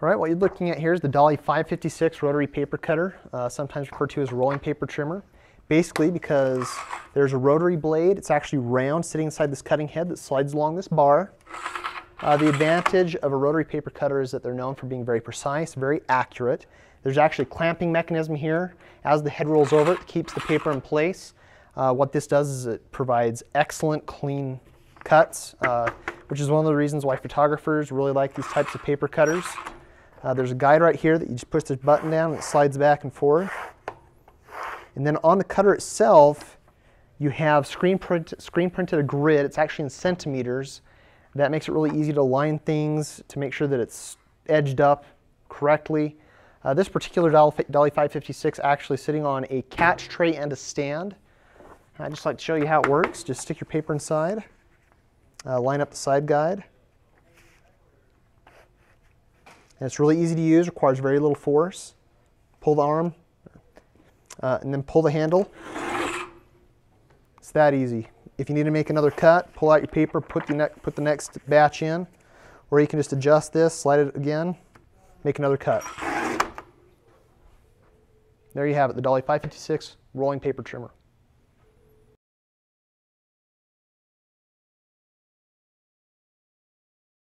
All right, what you're looking at here is the Dolly 556 rotary paper cutter, sometimes referred to as rolling paper trimmer. Basically, because there's a rotary blade, it's actually round, sitting inside this cutting head that slides along this bar. The advantage of a rotary paper cutter is that they're known for being very precise, very accurate. There's actually a clamping mechanism here. As the head rolls over, it keeps the paper in place. What this does is it provides excellent, clean cuts, which is one of the reasons why photographers really like these types of paper cutters. There's a guide right here that you just push this button down and it slides back and forth. And then on the cutter itself, you have screen printed a grid. It's actually in centimeters. That makes it really easy to line things, to make sure that it's edged up correctly. This particular Dolly 556 actually sitting on a catch tray and a stand. I'd just like to show you how it works. Just stick your paper inside, line up the side guide. And it's really easy to use, requires very little force. Pull the arm, and then pull the handle. It's that easy. If you need to make another cut, pull out your paper, put the next batch in, or you can just adjust this, slide it again, make another cut. There you have it, the Dolly 556 rolling paper trimmer.